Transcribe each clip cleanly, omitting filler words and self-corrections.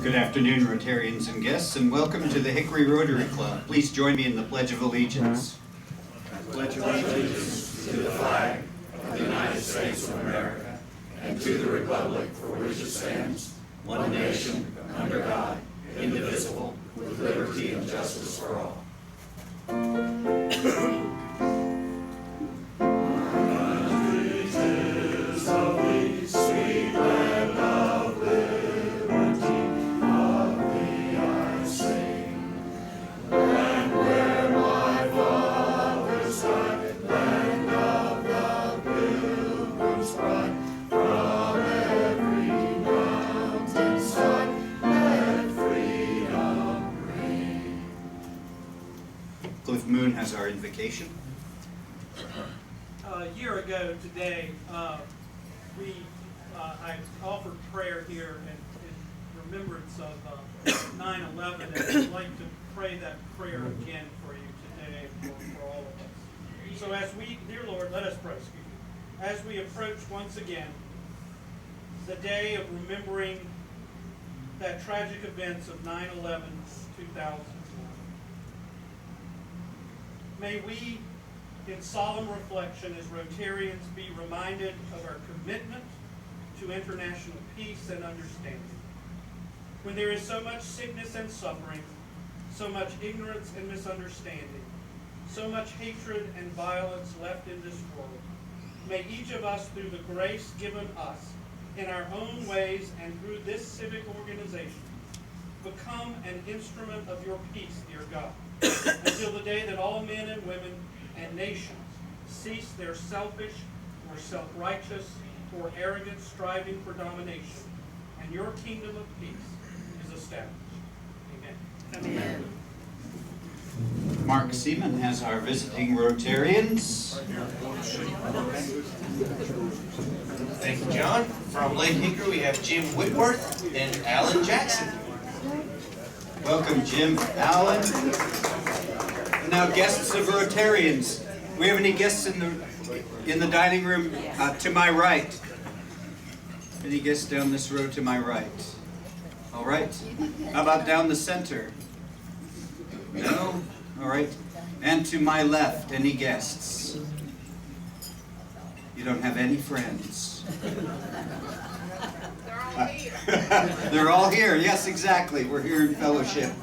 Good afternoon, Rotarians and guests, and welcome to the Hickory Rotary Club. Please join me in the Pledge of Allegiance. I pledge allegiance to the flag of the United States of America and to the republic for which it stands, one nation, under God, indivisible, with liberty and justice for all. Moon has our invocation. A year ago today, I offered prayer here in remembrance of 9/11, and I'd like to pray that prayer again for you today, for all of us. So as we, dear Lord, let us pray, as we approach once again the day of remembering that tragic events of 9/11/2001. May we, in solemn reflection as Rotarians, be reminded of our commitment to international peace and understanding. When there is so much sickness and suffering, so much ignorance and misunderstanding, so much hatred and violence left in this world, may each of us, through the grace given us in our own ways and through this civic organization, become an instrument of your peace, dear God, until the day that all men and women and nations cease their selfish or self-righteous or arrogant striving for domination, and your kingdom of peace is established. Amen. Amen. Mark Seaman has our visiting Rotarians. Thank you, John. From Lake Hickory, we have Jim Whitworth and Alan Jackson. Welcome, Jim, Alan. And now, guests of Rotarians. Do we have any guests in the dining room to my right? Any guests down this row to my right? All right. How about down the center? No? All right. And to my left, any guests? You don't have any friends. They're all here. Yes, exactly. We're here in fellowship.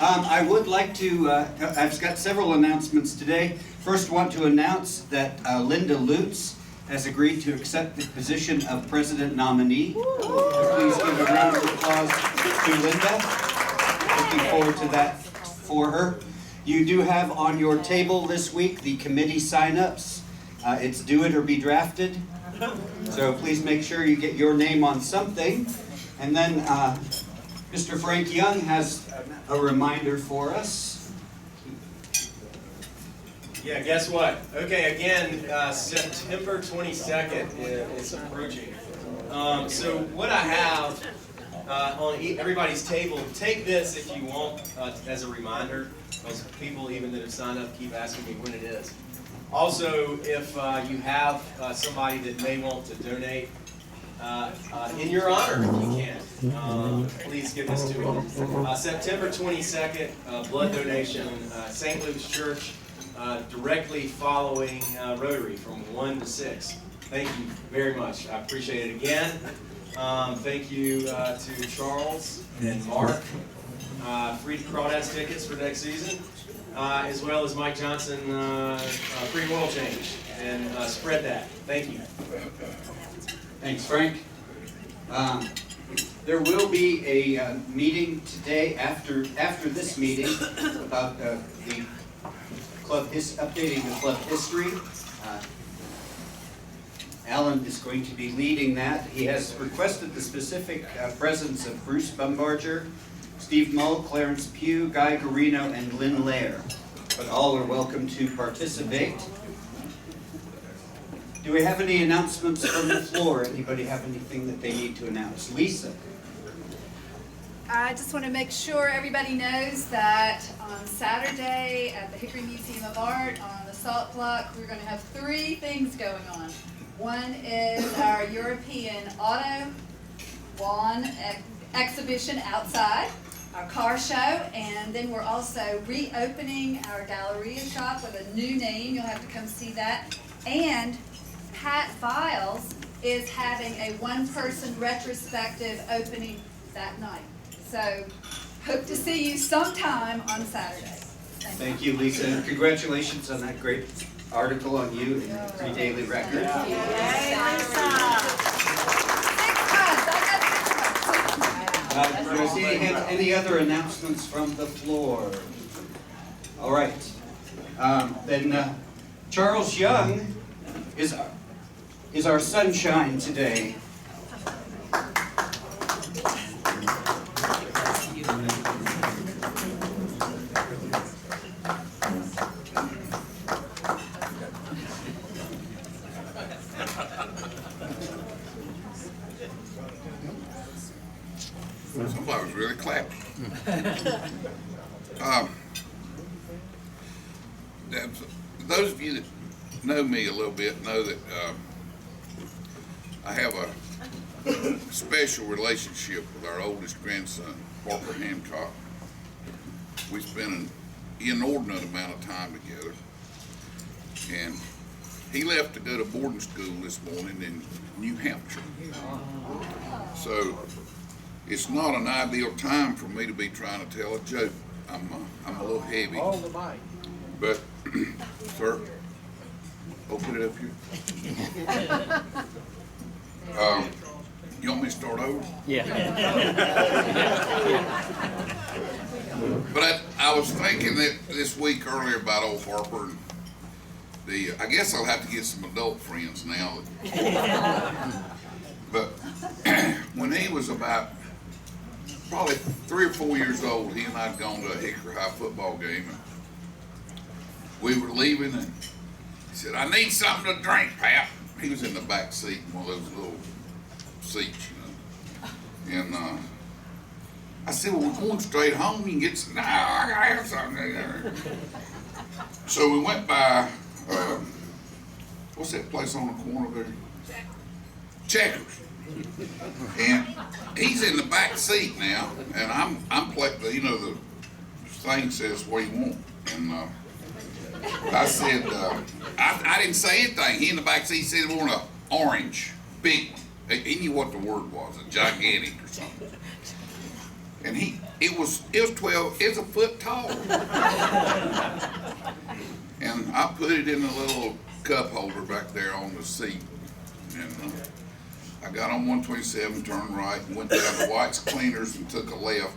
I would like to, I've got several announcements today. First, want to announce that Linda Lutz has agreed to accept the position of president nominee. Please give a round of applause to Linda. Looking forward to that for her. You do have on your table this week the committee sign-ups. It's do it or be drafted. So please make sure you get your name on something. And then Mr. Frank Young has a reminder for us. Yeah, guess what? Okay, again, September 22nd is approaching. So what I have on everybody's table, take this if you want as a reminder, because people even that have signed up keep asking me when it is. Also, if you have somebody that may want to donate in your honor, if you can, please give this to me. September 22nd, blood donation, St. Luke's Church, directly following Rotary from 1 to 6. Thank you very much. I appreciate it again. Thank you to Charles and Mark. Free crawdads tickets for next season. As well as Mike Johnson, free oil change, and spread that. Thank you. Thanks, Frank. There will be a meeting today after this meeting about the club updating the club history. Alan is going to be leading that. He has requested the specific presence of Bruce Bumbarger, Steve Mull, Clarence Pugh, Guy Garino, and Lynn Lair. But all are welcome to participate. Do we have any announcements from the floor? Anybody have anything that they need to announce? Lisa? I just want to make sure everybody knows that on Saturday at the Hickory Museum of Art on the Salt Block, we're going to have 3 things going on. One is our European Auto Lawn exhibition outside, our car show, and then we're also reopening our Galleria shop with a new name. You'll have to come see that. And Pat Files is having a one-person retrospective opening that night. So hope to see you sometime on Saturday. Thank you, Lisa, and congratulations on that great article on you in the Free Daily Record. Does any other announcements from the floor? All right. Then Charles Young is our sunshine today. Somebody was really clapping. Those of you that know me a little bit know that I have a special relationship with our oldest grandson, Parker Hancock. We spend an inordinate amount of time together. And he left to go to boarding school this morning in New Hampshire. So it's not an ideal time for me to be trying to tell a joke. I'm a little heavy. But, sir, open it up here. You want me to start over? Yeah. But I was thinking that this week earlier about old Harper. And I guess I'll have to get some adult friends now. But when he was about probably 3 or 4 years old, he and I had gone to a Hickory High football game. And we were leaving, and he said, "I need something to drink, Pap." He was in the back seat, one of those little seats, you know. And I said, "Well, we're going straight home. You can get some." "No, I gotta have something." So we went by, what's that place on the corner there? Checkers. And he's in the back seat now, and I'm playing, you know, the thing says what you want. And I said, I didn't say anything. He in the back seat said he wanted an orange, big one. He knew what the word was, a gigantic or something. And it was 12, it was a foot tall. And I put it in a little cup holder back there on the seat. And I got on 127, turned right, and went down to White's Cleaners and took a left.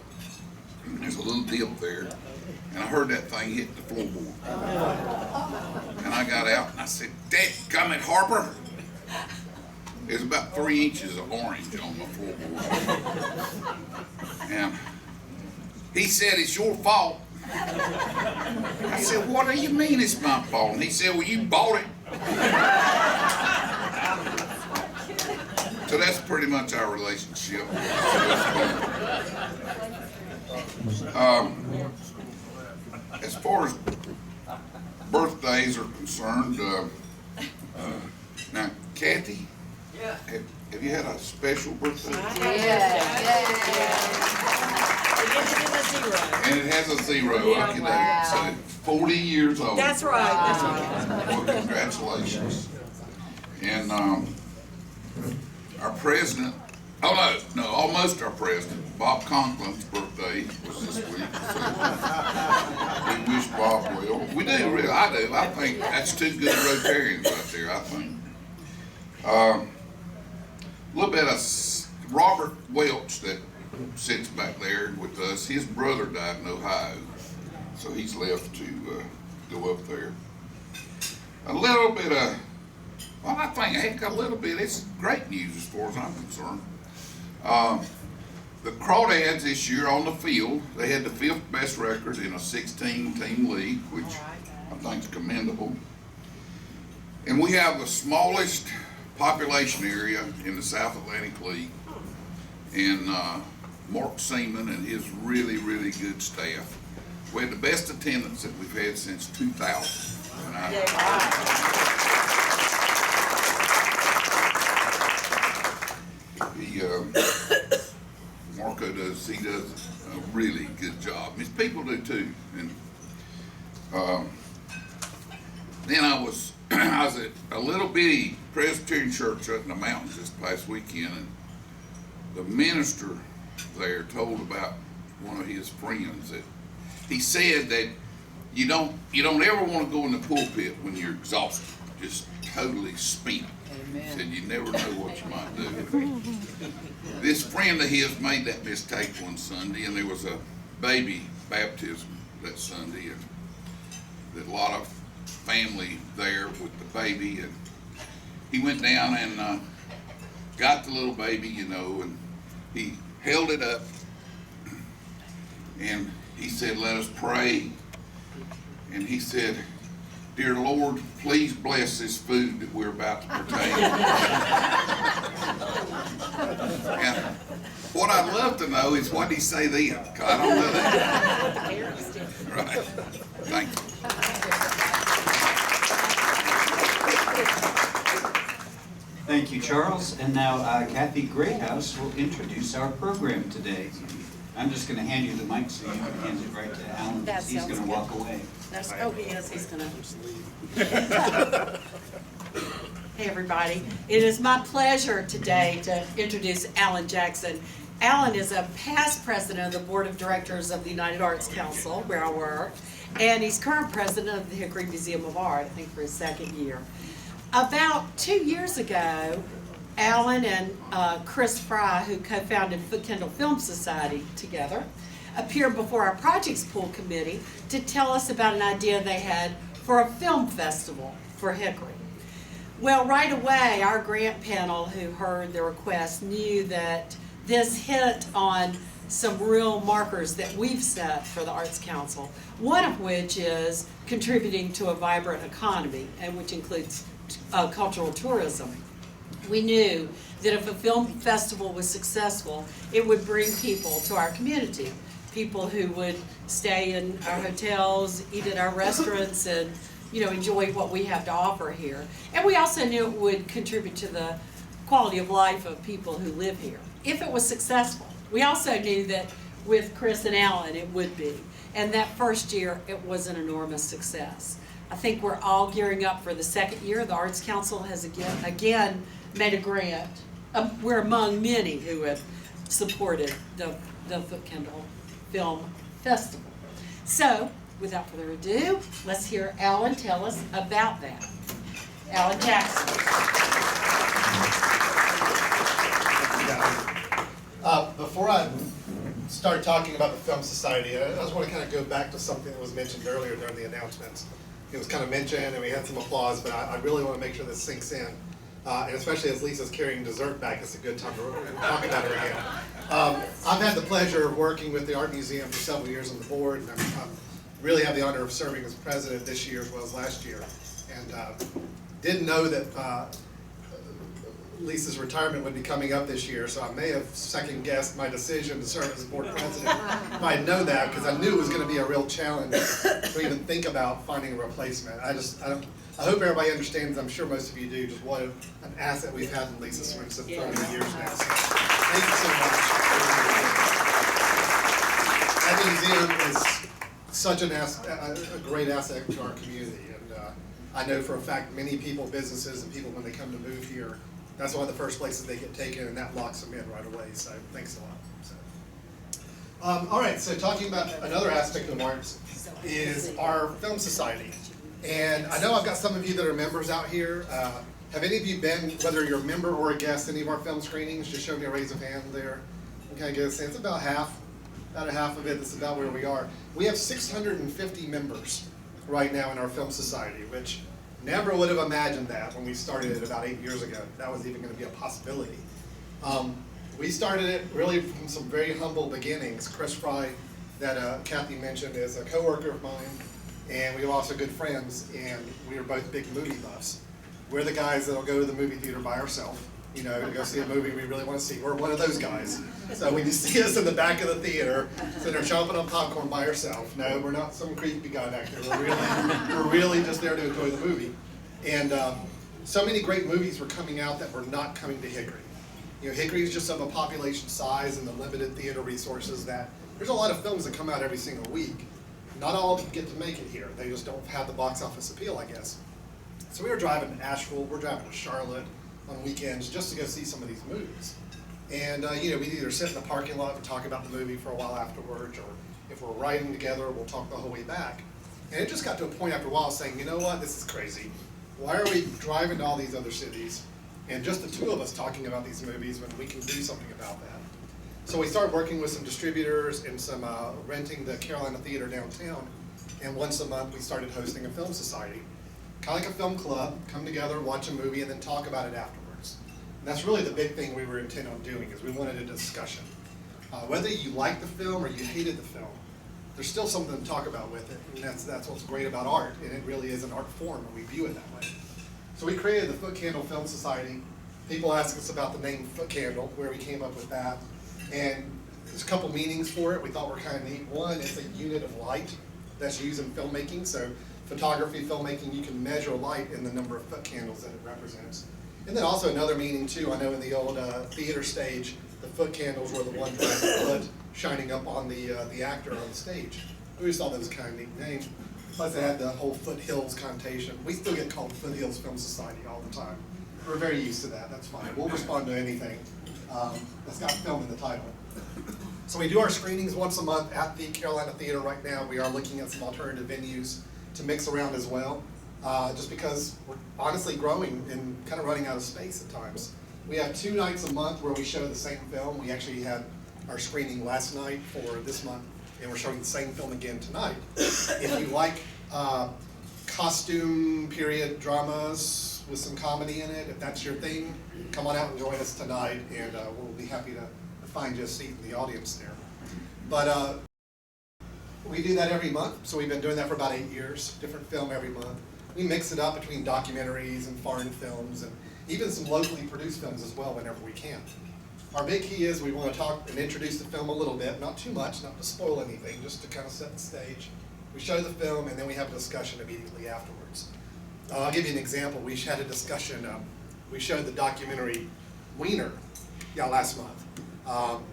And there's a little dip there. And I heard that thing hit the floorboard. And I got out and I said, "Dadgummit, Harper." There's about 3 inches of orange on the floorboard. And he said, "It's your fault." I said, "What do you mean it's my fault?" And he said, "Well, you bought it." So that's pretty much our relationship. As far as birthdays are concerned, now, Kathy, have you had a special birthday? And it has a 0. I can so 40 years old. That's right. That's right. Well, congratulations. And our president, almost our president, Bob Conklin's birthday was this week. So we wish Bob well. We do, really. I do. I think that's 2 good Rotarians right there, I think. A little bit of Robert Welch that sits back there with us. His brother died in Ohio, so he's left to go up there. A little bit of, well, I think, heck, a little bit, it's great news as far as I'm concerned. The Crawdads this year on the field, they had the 5th best record in a 16-team league, which I think is commendable. And we have the smallest population area in the South Atlantic League. And Mark Seaman and his really, really good staff. We had the best attendance that we've had since 2000. Mark Marco does, he does a really good job. His people do too. And then I was at a little bitty Presbyterian church up in the mountains this past weekend, and the minister there told about one of his friends that he said that you don't ever want to go in the pulpit when you're exhausted, just totally spent. He said you never know what you might do. This friend of his made that mistake one Sunday, and there was a baby baptism that Sunday, and that a lot of family there with the baby, and he went down and got the little baby, you know, and he held it up, and he said, "Let us pray." And he said, "Dear Lord, please bless this food that we're about to partake." And what I'd love to know is what did he say then? 'Cause I don't know that. Right. Thank you. Thank you, Charles. And now Kathy Greathouse will introduce our program today. I'm just going to hand you the mic so you can hand it right to Alan, because he's going to walk away. Oh, yes, he's gonna. Hey, everybody. It is my pleasure today to introduce Alan Jackson. Alan is a past president of the Board of Directors of the United Arts Council, where I work, and he's current president of the Hickory Museum of Art, I think for his second year. About 2 years ago, Alan and Chris Fry, who co-founded Foot Kindle Film Society together, appeared before our projects pool committee to tell us about an idea they had for a film festival for Hickory. Well, right away, our grant panel who heard the request knew that this hit on some real markers that we've set for the Arts Council, one of which is contributing to a vibrant economy, and which includes cultural tourism. We knew that if a film festival was successful, it would bring people to our community, people who would stay in our hotels, eat at our restaurants, and enjoy what we have to offer here. And we also knew it would contribute to the quality of life of people who live here, if it was successful. We also knew that with Chris and Alan it would be, and that first year it was an enormous success. I think we're all gearing up for the second year. The Arts Council has again made a grant. We're among many who have supported the Foot Kindle Film Festival. So, without further ado, let's hear Alan tell us about that. Alan Jackson. Before I start talking about the Film Society, I just want to kind of go back to something that was mentioned earlier during the announcements. It was kind of mentioned and we had some applause, but I really want to make sure this sinks in. And especially as Lisa's carrying dessert back, it's a good time to talk about her again. I've had the pleasure of working with the Art Museum for several years on the board, and I really have the honor of serving as president this year as well as last year. And didn't know that Lisa's retirement would be coming up this year, so I may have second-guessed my decision to serve as board president if I know that, because I knew it was going to be a real challenge to even think about finding a replacement. I hope everybody understands, I'm sure most of you do, just what an asset we've had in Lisa Swenson for 30 years now. So, thank you so much. That museum is such a great asset to our community, and I know for a fact many people, businesses, and people when they come to move here, that's one of the first places they get taken, and that locks them in right away, so thanks a lot. So, all right, so talking about another aspect of arts is our Film Society. And I know I've got some of you that are members out here. Have any of you been, whether you're a member or a guest, any of our film screenings? Just show me a raise of hand there. You kind of get a sense. About a half of it. That's about where we are. We have 650 members right now in our Film Society, which never would have imagined that when we started it about 8 years ago. That was even going to be a possibility. We started it really from some very humble beginnings. Chris Fry, that Kathy mentioned, is a coworker of mine, and we were also good friends, and we were both big movie buffs. We're the guys that'll go to the movie theater by ourselves, to go see a movie we really want to see. We're one of those guys. So when you see us in the back of the theater, sitting there chomping on popcorn by ourselves, no, we're not some creepy guy back there. We're really just there to enjoy the movie. And so many great movies were coming out that were not coming to Hickory. Hickory is just of a population size and the limited theater resources that there's a lot of films that come out every single week. Not all of them get to make it here. They just don't have the box office appeal, I guess. So we were driving to Asheville, we're driving to Charlotte on weekends just to go see some of these movies. And we'd either sit in the parking lot and talk about the movie for a while afterwards, or if we're riding together, we'll talk the whole way back. And it just got to a point after a while saying, you know what, this is crazy. Why are we driving to all these other cities and just the two of us talking about these movies when we can do something about that? So we started working with some distributors and some renting the Carolina Theater downtown. And once a month, we started hosting a film society. Kind of like a film club, come together, watch a movie, and then talk about it afterwards. And that's really the big thing we were intent on doing, is we wanted a discussion. Whether you liked the film or you hated the film, there's still something to talk about with it. And that's what's great about art, and it really is an art form, and we view it that way. So we created the Foot Candle Film Society. People ask us about the name Foot Candle, where we came up with that. And there's a couple meanings for it we thought were kind of neat. One, it's a unit of light that's used in filmmaking. So photography, filmmaking, you can measure light in the number of foot candles that it represents. And then also another meaning too, I know in the old theater stage, the foot candles were the ones with the foot shining up on the actor on the stage. We just thought that was kind of a neat name. Plus it had the whole foothills connotation. We still get called Foothills Film Society all the time. We're very used to that, that's fine. We'll respond to anything that's got film in the title. So we do our screenings once a month at the Carolina Theater right now. We are looking at some alternative venues to mix around as well, just because we're honestly growing and kind of running out of space at times. We have 2 nights a month where we show the same film. We actually had our screening last night for this month, and we're showing the same film again tonight. If you like costume period dramas with some comedy in it, if that's your thing, come on out and join us tonight, and we'll be happy to find you a seat in the audience there. But we do that every month, so we've been doing that for about 8 years, different film every month. We mix it up between documentaries and foreign films and even some locally produced films as well whenever we can. Our big key is we want to talk and introduce the film a little bit, not too much, not to spoil anything, just to kind of set the stage. We show the film and then we have a discussion immediately afterwards. I'll give you an example. We had a discussion, we showed the documentary Wiener last month.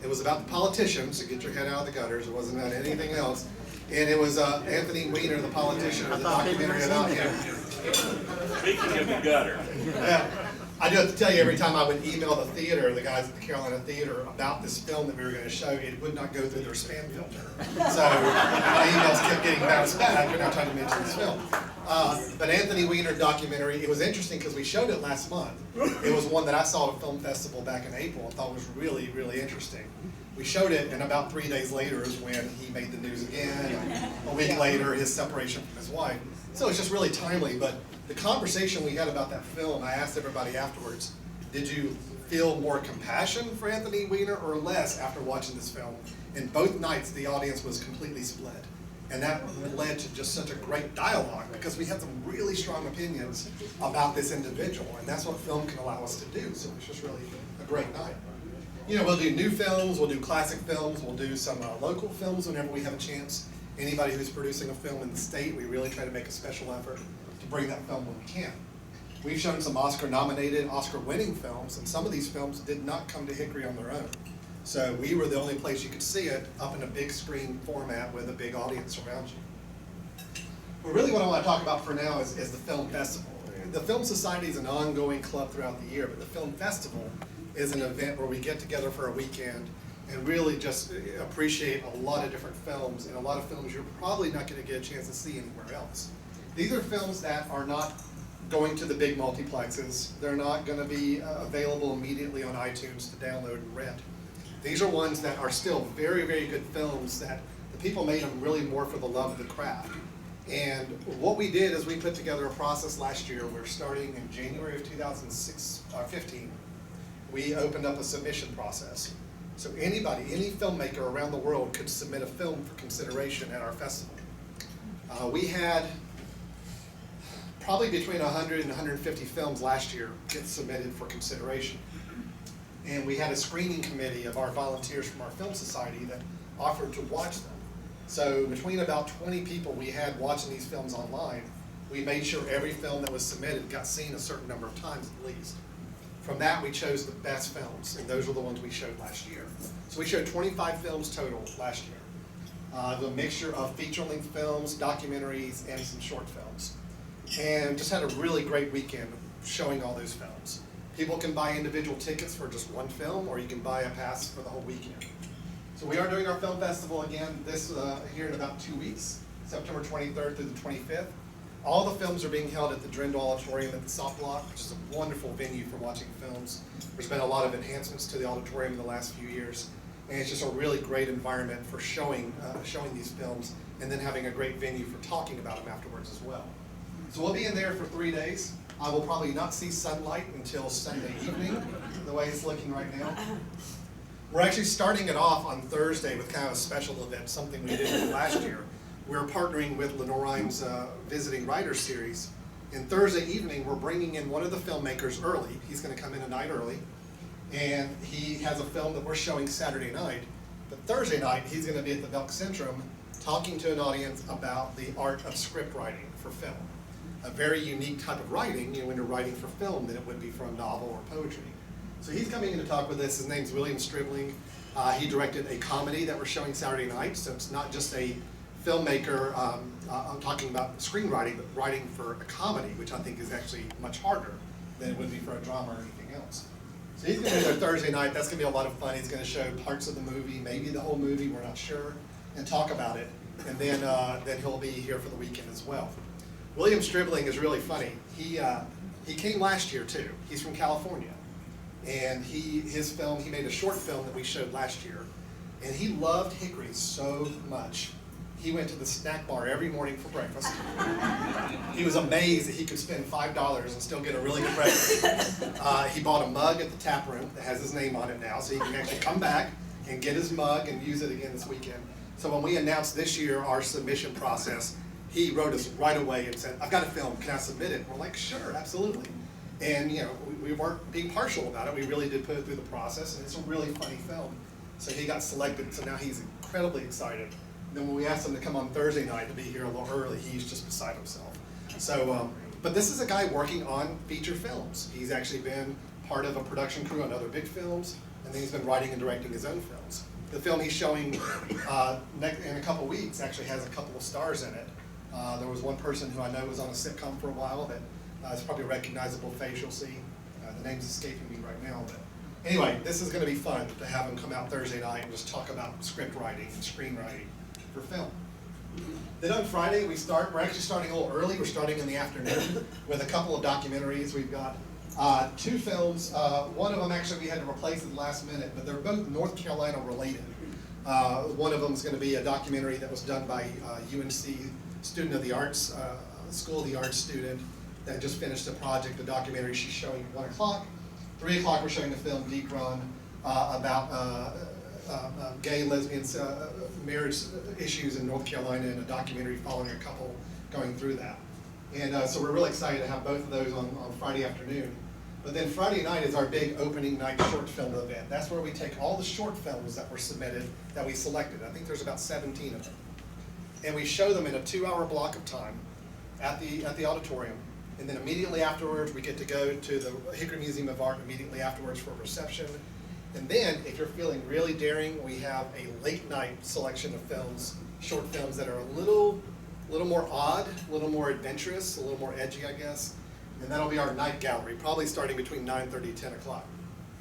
It was about the politicians, so get your head out of the gutters, it wasn't about anything else. And it was Anthony Weiner, the politician, the documentary about him. Speaking of the gutter. Yeah. I do have to tell you, every time I would email the theater, the guys at the Carolina Theater, about this film that we were going to show, it would not go through their spam filter. So my emails kept getting bounced back when I tried to mention this film. But Anthony Weiner documentary, it was interesting because we showed it last month. It was one that I saw at a film festival back in April and thought was really, really interesting. We showed it, and about 3 days later is when he made the news again. And a week later, his separation from his wife. So it's just really timely. But the conversation we had about that film, I asked everybody afterwards, did you feel more compassion for Anthony Weiner or less after watching this film? And both nights, the audience was completely split. And that led to just such a great dialogue because we had some really strong opinions about this individual. And that's what film can allow us to do. So it's just really a great night. We'll do new films, we'll do classic films, we'll do some local films whenever we have a chance. Anybody who's producing a film in the state, we really try to make a special effort to bring that film when we can. We've shown some Oscar-nominated, Oscar-winning films, and some of these films did not come to Hickory on their own. So we were the only place you could see it up in a big screen format with a big audience around you. But really what I want to talk about for now is the film festival. The Film Society is an ongoing club throughout the year, but the film festival is an event where we get together for a weekend and really just appreciate a lot of different films, and a lot of films you're probably not going to get a chance to see anywhere else. These are films that are not going to the big multiplexes. They're not going to be available immediately on iTunes to download and rent. These are ones that are still very, very good films that the people made them really more for the love of the craft. And what we did is we put together a process last year. We're starting in January of 2015. We opened up a submission process. So anybody, any filmmaker around the world could submit a film for consideration at our festival. We had probably between 100 and 150 films last year get submitted for consideration. And we had a screening committee of our volunteers from our film society that offered to watch them. So between about 20 people we had watching these films online, we made sure every film that was submitted got seen a certain number of times at least. From that, we chose the best films, and those were the ones we showed last year. So we showed 25 films total last year. The mixture of feature-length films, documentaries, and some short films. And just had a really great weekend showing all those films. People can buy individual tickets for just one film, or you can buy a pass for the whole weekend. So we are doing our film festival again here in about 2 weeks, September 23rd through the 25th. All the films are being held at the Drendel Auditorium at the Soft Block, which is a wonderful venue for watching films. There's been a lot of enhancements to the auditorium in the last few years, and it's just a really great environment for showing these films, and then having a great venue for talking about them afterwards as well. So we'll be in there for 3 days. I will probably not see sunlight until Sunday evening, the way it's looking right now. We're actually starting it off on Thursday with kind of a special event, something we did last year. We're partnering with Lenore Rhymes' Visiting Writers Series. And Thursday evening, we're bringing in one of the filmmakers early. He's going to come in a night early. And he has a film that we're showing Saturday night. But Thursday night, he's going to be at the Belk Centrum talking to an audience about the art of script writing for film. A very unique type of writing, when you're writing for film, than it would be for a novel or poetry. So he's coming in to talk with us. His name's William Stribling. He directed a comedy that we're showing Saturday night, so it's not just a filmmaker talking about screenwriting, but writing for a comedy, which I think is actually much harder than it would be for a drama or anything else. So he's going to be there Thursday night. That's going to be a lot of fun. He's going to show parts of the movie, maybe the whole movie, we're not sure, and talk about it. And then he'll be here for the weekend as well. William Stribling is really funny. He came last year too. He's from California. And he made a short film that we showed last year. And he loved Hickory so much. He went to the snack bar every morning for breakfast. He was amazed that he could spend $5 and still get a really good breakfast. He bought a mug at the tap room that has his name on it now, so he can actually come back and get his mug and use it again this weekend. So when we announced this year our submission process, he wrote us right away and said, "I've got a film, can I submit it?" We're like, "Sure, absolutely." And we weren't being partial about it. We really did put it through the process, and it's a really funny film. So he got selected, so now he's incredibly excited. And then when we asked him to come on Thursday night to be here a little early, he's just beside himself. So, but this is a guy working on feature films. He's actually been part of a production crew on other big films, and then he's been writing and directing his own films. The film he's showing in a couple weeks actually has a couple of stars in it. There was one person who I know was on a sitcom for a while that is probably a recognizable face you'll see. The name's escaping me right now. But anyway, this is going to be fun to have him come out Thursday night and just talk about script writing and screenwriting for film. Then on Friday we're actually starting a little early. We're starting in the afternoon with a couple of documentaries. We've got 2 films. One of them actually we had to replace at the last minute, but they're both North Carolina related. One of them is going to be a documentary that was done by UNC student of the arts, School of the Arts student that just finished a project, a documentary she's showing at 1 o'clock. 3 o'clock we're showing the film Deep Run about gay, lesbian marriage issues in North Carolina, and a documentary following a couple going through that. And so we're really excited to have both of those on Friday afternoon. But then Friday night is our big opening night short film event. That's where we take all the short films that were submitted, that we selected. I think there's about 17 of them. And we show them in a 2-hour block of time at the auditorium. And then immediately afterwards, we get to go to the Hickory Museum of Art immediately afterwards for a reception. And then, if you're feeling really daring, we have a late night selection of films, short films that are a little more odd, a little more adventurous, a little more edgy, I guess. And that'll be our night gallery, probably starting between 9:30 and 10 o'clock.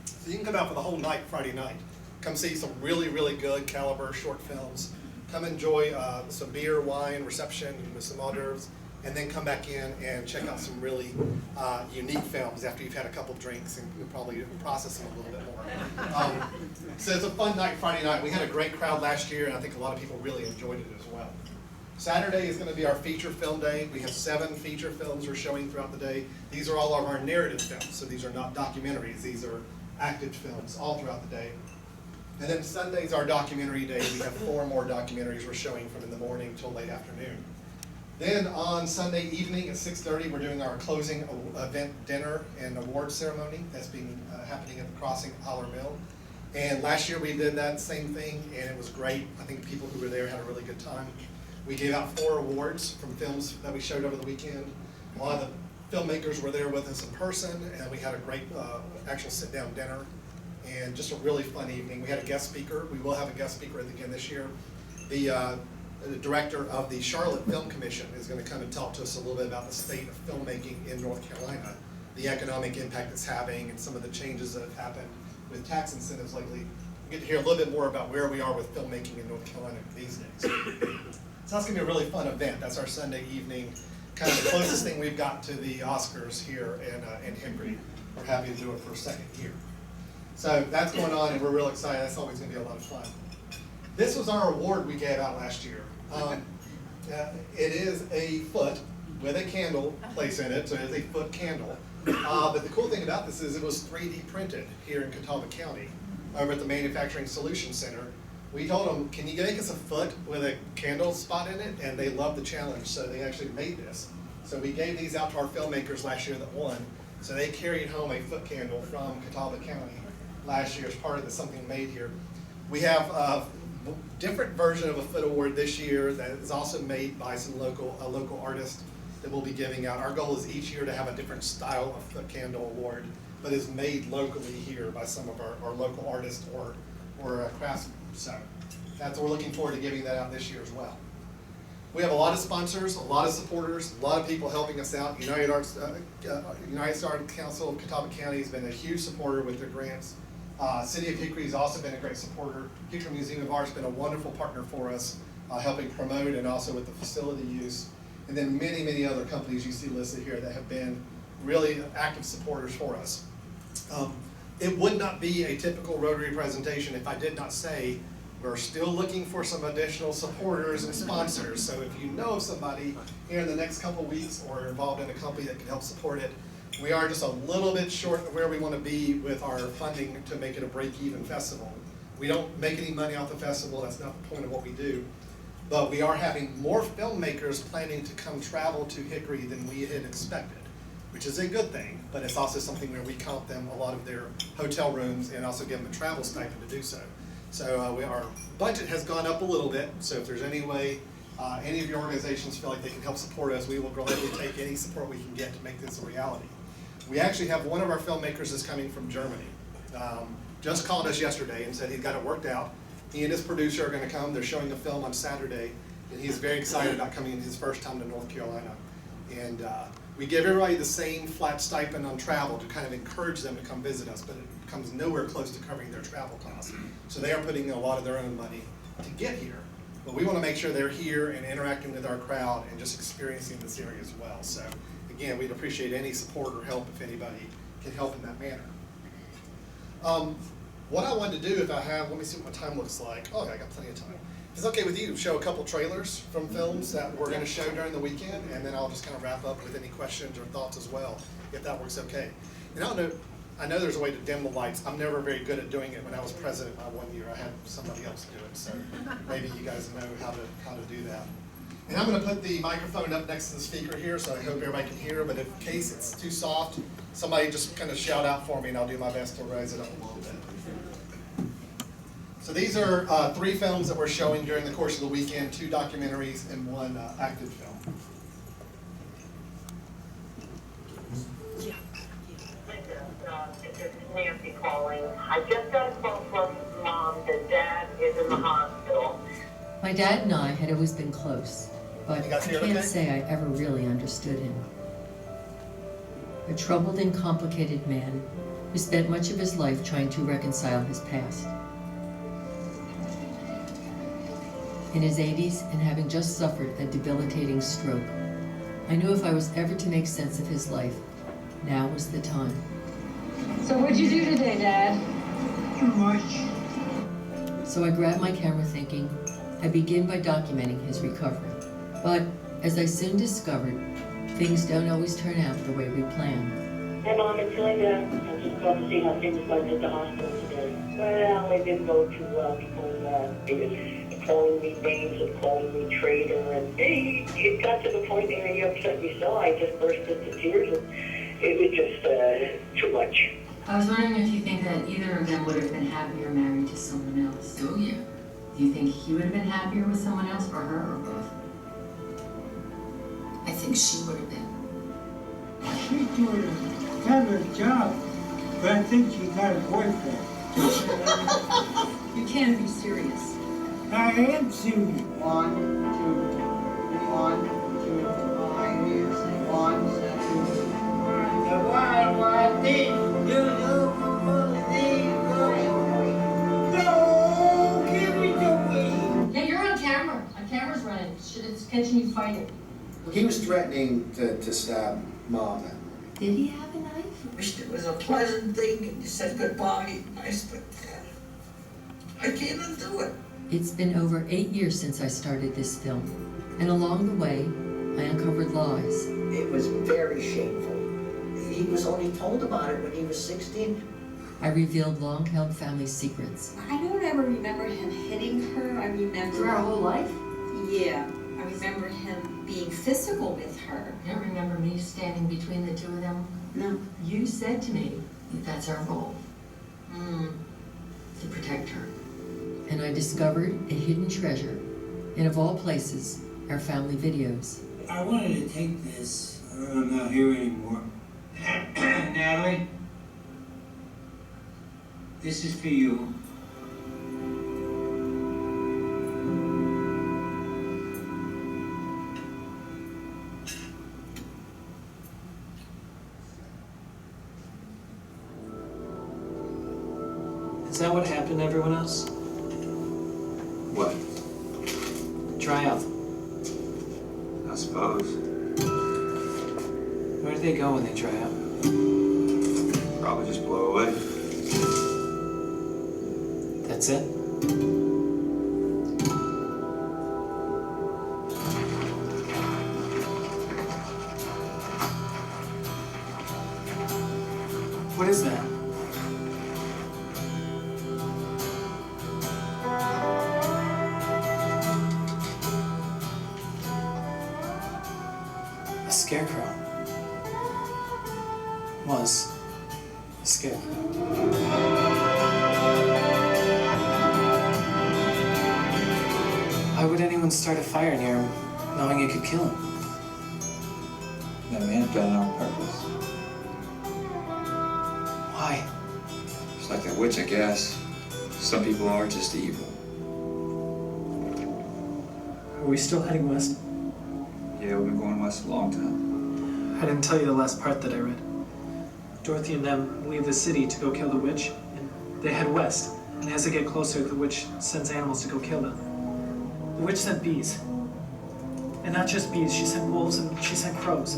So you can come out for the whole night Friday night. Come see some really, really good caliber short films. Come enjoy some beer, wine, reception with some hors d'oeuvres, and then come back in and check out some really unique films after you've had a couple drinks and you'll probably process them a little bit more. So it's a fun night Friday night. We had a great crowd last year, and I think a lot of people really enjoyed it as well. Saturday is going to be our feature film day. We have 7 feature films we're showing throughout the day. These are all of our narrative films, so these are not documentaries. These are acted films all throughout the day. And then Sunday's our documentary day. We have 4 more documentaries we're showing from in the morning till late afternoon. Then on Sunday evening at 6:30, we're doing our closing event dinner and award ceremony. That's happening at the Crossing Holler Mill. And last year we did that same thing, and it was great. I think people who were there had a really good time. We gave out 4 awards from films that we showed over the weekend. A lot of the filmmakers were there with us in person, and we had a great actual sit-down dinner, and just a really fun evening. We had a guest speaker. We will have a guest speaker again this year. The director of the Charlotte Film Commission is going to come and talk to us a little bit about the state of filmmaking in North Carolina, the economic impact it's having, and some of the changes that have happened with tax incentives lately. We get to hear a little bit more about where we are with filmmaking in North Carolina these days. So that's going to be a really fun event. That's our Sunday evening, kind of the closest thing we've got to the Oscars here in Hickory. We're happy to do it for a second year. So that's going on, and we're real excited. That's always going to be a lot of fun. This was our award we gave out last year. It is a foot with a candle placed in it, so it's a foot candle. But the cool thing about this is it was 3D printed here in Catawba County over at the Manufacturing Solutions Center. We told them, can you make us a foot with a candle spot in it? And they loved the challenge, so they actually made this. So we gave these out to our filmmakers last year that won. So they carried home a foot candle from Catawba County last year as part of the Something Made here. We have a different version of a foot award this year that is also made by some local artist that we'll be giving out. Our goal is each year to have a different style of foot candle award, but is made locally here by some of our local artists or craftsmen. So that's what we're looking forward to giving that out this year as well. We have a lot of sponsors, a lot of supporters, a lot of people helping us out. United Arts Council of Catawba County has been a huge supporter with their grants. City of Hickory has also been a great supporter. Hickory Museum of Art's been a wonderful partner for us, helping promote and also with the facility use. And then many, many other companies you see listed here that have been really active supporters for us. It would not be a typical Rotary presentation if I did not say we're still looking for some additional supporters and sponsors. So if you know of somebody here in the next couple of weeks or involved in a company that can help support it, we are just a little bit short of where we want to be with our funding to make it a break-even festival. We don't make any money off the festival. That's not the point of what we do. But we are having more filmmakers planning to come travel to Hickory than we had expected, which is a good thing, but it's also something where we comp them a lot of their hotel rooms and also give them a travel stipend to do so. So our budget has gone up a little bit, so if there's any way any of your organizations feel like they can help support us, we will gladly take any support we can get to make this a reality. We actually have one of our filmmakers that's coming from Germany. Just called us yesterday and said he'd got it worked out. He and his producer are going to come. They're showing a film on Saturday, and he's very excited about coming in his first time to North Carolina. And we give everybody the same flat stipend on travel to kind of encourage them to come visit us, but it comes nowhere close to covering their travel costs. So they are putting a lot of their own money to get here. But we want to make sure they're here and interacting with our crowd and just experiencing this area as well. So again, we'd appreciate any support or help if anybody can help in that manner. What I wanted to do, if I have, let me see what my time looks like. Oh, I got plenty of time. If it's okay with you, show a couple trailers from films that we're going to show during the weekend, and then I'll just kind of wrap up with any questions or thoughts as well, if that works okay. And I know there's a way to dim the lights. I'm never very good at doing it. When I was president my 1 year, I had somebody else do it, so maybe you guys know how to do that. And I'm going to put the microphone up next to the speaker here, so I hope everybody can hear, but in case it's too soft, somebody just kind of shout out for me, and I'll do my best to raise it up a little bit. So these are 3 films that we're showing during the course of the weekend, 2 documentaries and 1 active film. This is Nancy calling. I just got a call from Mom that Dad is in the hospital. My dad and I had always been close, but I can't say I ever really understood him. A troubled and complicated man who spent much of his life trying to reconcile his past. In his 80s and having just suffered a debilitating stroke, I knew if I was ever to make sense of his life, now was the time. So what'd you do today, Dad? Too much. So I grabbed my camera thinking I'd begin by documenting his recovery. But as I soon discovered, things don't always turn out the way we plan. Hey Mom, it's Linda. I'm just calling to see how things went at the hospital today. Well, it didn't go too well because they was calling me names and calling me traitor, and it got to the point that he upset me so I just burst into tears, and it was just too much. I was wondering if you think that either of them would have been happier married to someone else. Oh yeah. Do you think he would have been happier with someone else, or her, or both? I think she would have been. She's doing a fabulous job, but I think she got a boyfriend. You can't be serious. I am serious. 1, 2, 1, 2, 1, 2. The wild, wild thing. You know, no, give me the weed. Yeah, you're on camera. My camera's running. It's catching you fighting. He was threatening to stab Mom that morning. Did he have a knife? Wished it was a pleasant thing and you said goodbye. Nice, but I can't undo it. It's been over 8 years since I started this film, and along the way, I uncovered lies. It was very shameful. He was only told about it when he was 16. I revealed long-held family secrets. I don't ever remember him hitting her. I remember... For our whole life? Yeah. I remember him being physical with her. You don't remember me standing between the two of them? No. You said to me that that's our role. To protect her. And I discovered a hidden treasure, and of all places, our family videos. I wanted to take this, I'm not here anymore. Natalie, this is for you. Is that what happened to everyone else? What? Dry out. I suppose. Where do they go when they dry out? Probably just blow away. That's it? What is that? A scarecrow. Was a scarecrow. Why would anyone start a fire near him, knowing it could kill him? That man done it on purpose. Why? It's like that witch, I guess. Some people are just evil. Are we still heading west? Yeah, we've been going west a long time. I didn't tell you the last part that I read. Dorothy and them leave the city to go kill the witch, and they head west. And as they get closer, the witch sends animals to go kill them. The witch sent bees. And not just bees, she sent wolves and she sent crows.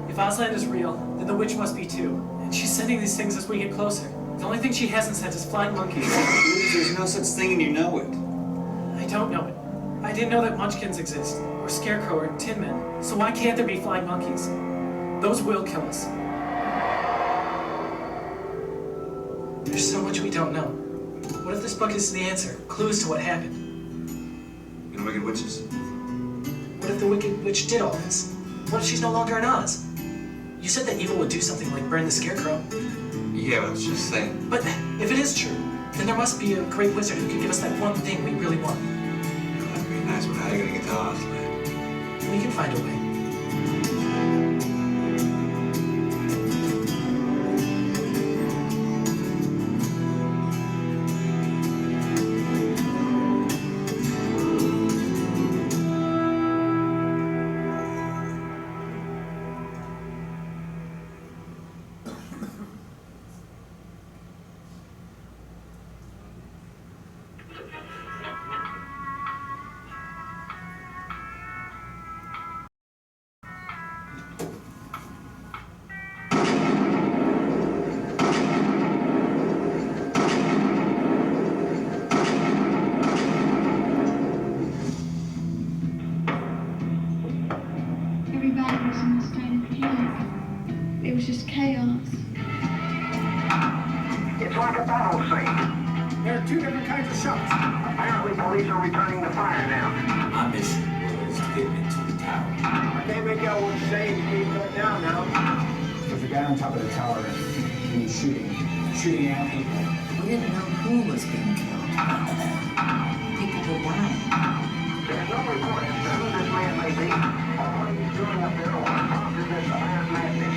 If Aslan is real, then the witch must be too. And she's sending these things as we get closer. The only thing she hasn't sent is flying monkeys. There's no such thing and you know it. I don't know it. I didn't know that munchkins exist, or scarecrow, or tin men. So why can't there be flying monkeys? Those will kill us. There's so much we don't know. What if this book is the answer? Clues to what happened? You know, wicked witches? What if the Wicked Witch did all this? What if she's no longer in Oz? You said that evil would do something like burn the scarecrow. Yeah, I was just saying. But if it is true, then there must be a great wizard who can give us that one thing we really want. That'd be nice, but how are you gonna get to Oz? We can find a way. Everybody was in a state of panic. It was just chaos. It's like a battle scene. There are two different kinds of shots. Apparently, police are returning the fire now. My mission was to get into the tower. I can't make out what you're saying. You can't cut down now. There's a guy on top of the tower, and he's shooting at people. We didn't know who was being killed. People were dying. There's no report as to who this man may be, or what he's doing up there, or what prompted this apparent mass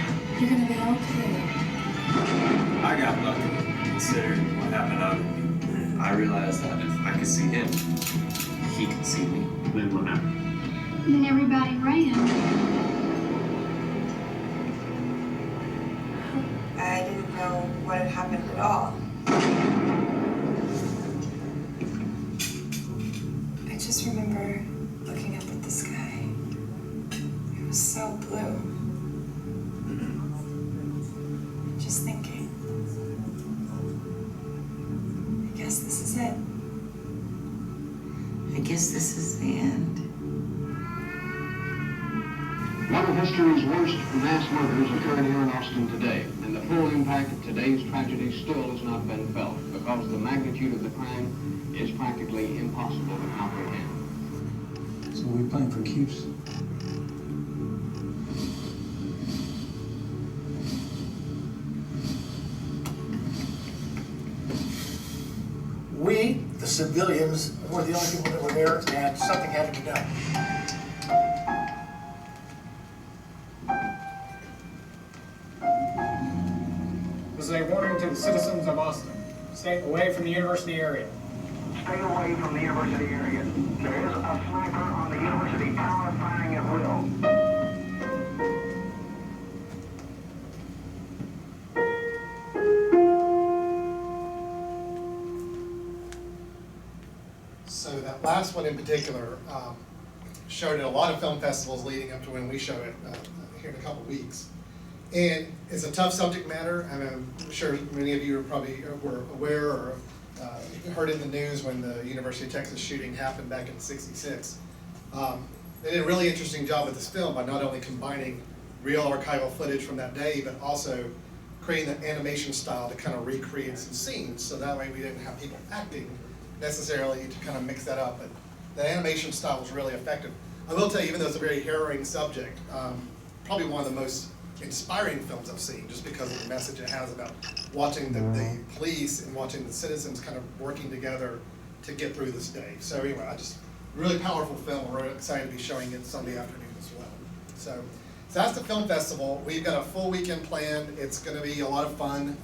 I got lucky, considering what happened out of me. I realized that if I could see him, he could see me. Then what happened? Then everybody ran. I didn't know what had happened at all. I just remember looking up at the sky. It was so blue. Just thinking, I guess this is it. I guess this is the end. One of history's worst mass murders occurred here in Austin today, and the full impact of today's tragedy still has not been felt because the magnitude of the crime is practically impossible to comprehend. So we're playing for keeps. We, the civilians, were the only people that were there, and something had to be done. This is a warning to the citizens of Austin. Stay away from the university area. Stay away from the university area. There is a sniper on the university tower firing at will. So that last one in particular showed at a lot of film festivals leading up to when we show it here in a couple weeks. And it's a tough subject matter, and I'm sure many of you are probably were aware or heard in the news when the University of Texas shooting happened back in '66. They did a really interesting job with this film by not only combining real archival footage from that day, but also creating an animation style to kind of recreate some scenes, so that way we didn't have people acting necessarily to kind of mix that up, but the animation style was really effective. I will tell you, even though it's a very harrowing subject, probably one of the most inspiring films I've seen, just because of the message it has about watching the police and watching the citizens kind of working together to get through this day. So anyway, really powerful film. We're really excited to be showing it Sunday afternoon as well. So that's the film festival. We've got a full weekend planned. It's going to be a lot of fun.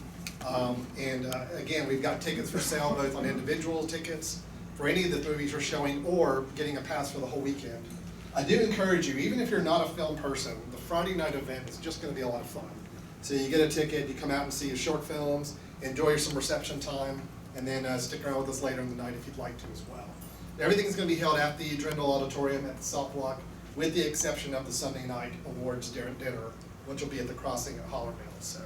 Again, we've got tickets for sale, both on individual tickets for any of the movies we're showing or getting a pass for the whole weekend. I do encourage you, even if you're not a film person, the Friday night event is just going to be a lot of fun. So you get a ticket, you come out and see your short films, enjoy some reception time, and then stick around with us later in the night if you'd like to as well. Everything's going to be held at the Drendel Auditorium at the South Block, with the exception of the Sunday night awards dinner, which will be at the Crossing at Holler Mills. So,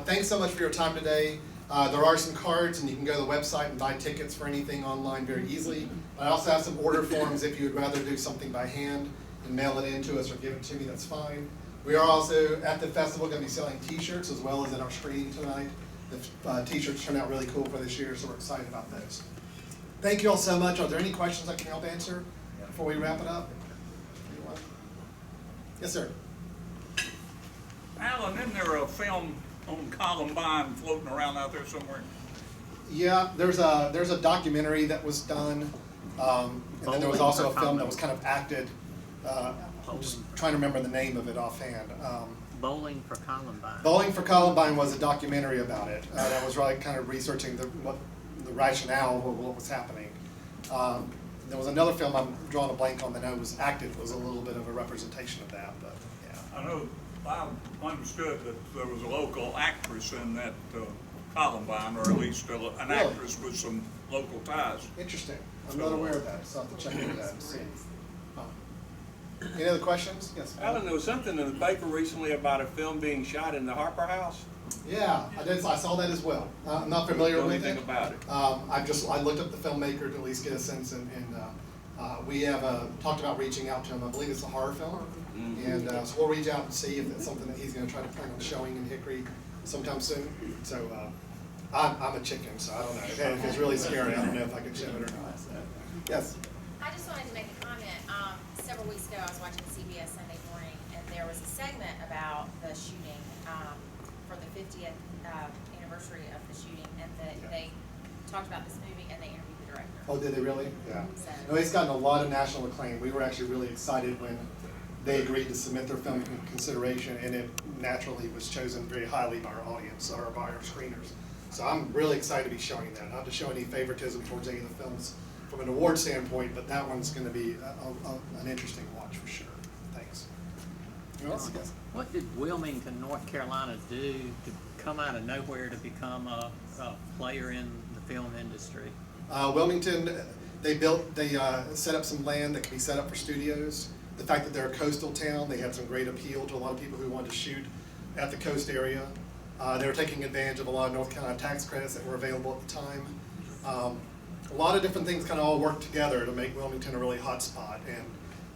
thanks so much for your time today. There are some cards, and you can go to the website and buy tickets for anything online very easily. I also have some order forms if you would rather do something by hand and mail it in to us or give it to me, that's fine. We are also at the festival going to be selling t-shirts as well as at our screening tonight. The t-shirts turned out really cool for this year, so we're excited about those. Thank you all so much. Are there any questions I can help answer before we wrap it up? Anyone? Yes, sir. Alan, isn't there a film on Columbine floating around out there somewhere? Yeah, there's a documentary that was done, and then there was also a film that was kind of acted. I'm just trying to remember the name of it offhand. Bowling for Columbine. Bowling for Columbine was a documentary about it. That was really kind of researching the rationale of what was happening. There was another film I'm drawing a blank on that I know was acted. It was a little bit of a representation of that, but yeah. I know I understood that there was a local actress in that Columbine, or at least an actress with some local ties. Interesting. I'm not aware of that, so I'll have to check into that and see. Any other questions? Yes. Alan, there was something in the paper recently about a film being shot in the Harper House. Yeah, I saw that as well. I'm not familiar with it. Anything about it? I looked up the filmmaker to at least get a sense, and we have talked about reaching out to him. I believe it's a horror film, and so we'll reach out and see if it's something that he's going to try to plan on showing in Hickory sometime soon. So I'm a chicken, so I don't know. If it's really scary, I don't know if I can show it or not. So. Yes. I just wanted to make a comment. Several weeks ago, I was watching CBS Sunday Morning, and there was a segment about the shooting for the 50th anniversary of the shooting, and they talked about this movie, and they interviewed the director. Oh, did they really? Yeah. So. No, it's gotten a lot of national acclaim. We were actually really excited when they agreed to submit their film in consideration, and it naturally was chosen very highly by our audience, or by our screeners. So I'm really excited to be showing that. Not to show any favoritism towards any of the films from an award standpoint, but that one's going to be an interesting watch for sure. Thanks. What did Wilmington, North Carolina do to come out of nowhere to become a player in the film industry? Wilmington, they set up some land that can be set up for studios. The fact that they're a coastal town, they had some great appeal to a lot of people who wanted to shoot at the coast area. They were taking advantage of a lot of North Carolina tax credits that were available at the time. A lot of different things kind of all worked together to make Wilmington a really hot spot. And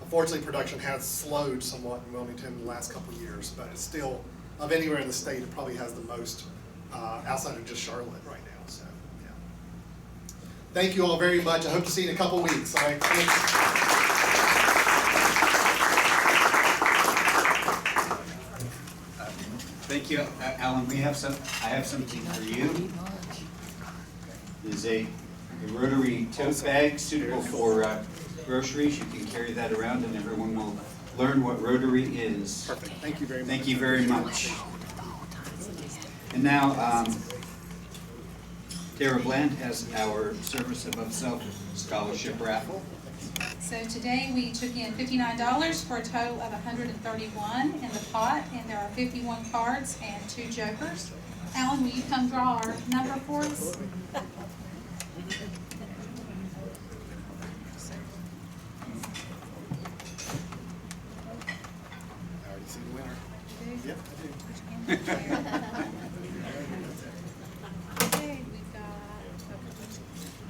unfortunately, production has slowed somewhat in Wilmington in the last couple of years, but it's still, of anywhere in the state, it probably has the most outside of just Charlotte right now. So, yeah. Thank you all very much. I hope to see you in a couple weeks. All right. Thank you, Alan. I have something for you. It is a Rotary tote bag suitable for groceries. You can carry that around, and everyone will learn what Rotary is. Perfect. Thank you very much. Thank you very much. And now, Tara Bland has our Service Above Self Scholarship raffle. So today we took in $59 for a total of $131 in the pot, and there are 51 cards and 2 jokers. Alan, will you come draw our number for us? I already see the winner. Yep, I do. Okay, we've got.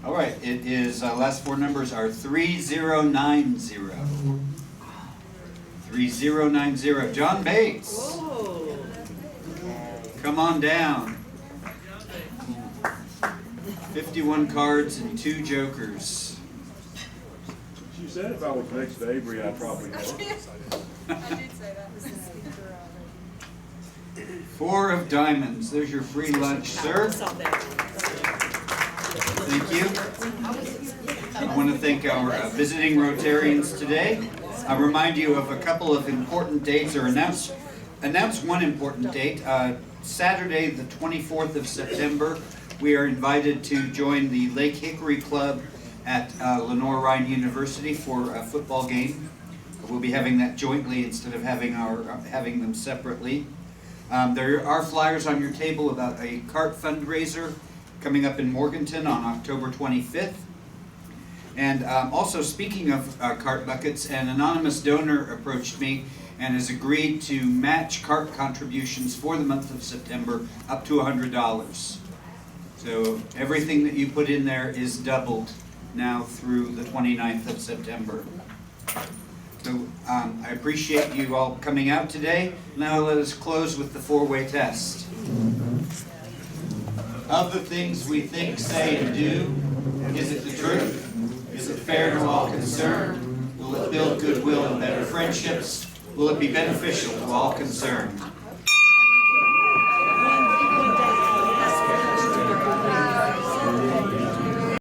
All right, it is, last 4 numbers are 3090. 3090. John Bates. Come on down. 51 cards and 2 jokers. She said if I was next to Avery, I'd probably have it. I did say that. 4 of diamonds. There's your free lunch, sir. Thank you. I want to thank our visiting Rotarians today. I'll remind you of a couple of important dates, or announce one important date. Saturday, the 24th of September, we are invited to join the Lake Hickory Club at Lenore Ryan University for a football game. We'll be having that jointly instead of having them separately. There are flyers on your table about a cart fundraiser coming up in Morganton on October 25th. And also, speaking of cart buckets, an anonymous donor approached me and has agreed to match cart contributions for the month of September up to $100. So everything that you put in there is doubled now through the 29th of September. So I appreciate you all coming out today. Now let us close with the 4-way test. Of the things we think, say, and do, is it the truth? Is it fair to all concerned? Will it build goodwill and better friendships? Will it be beneficial to all concerned?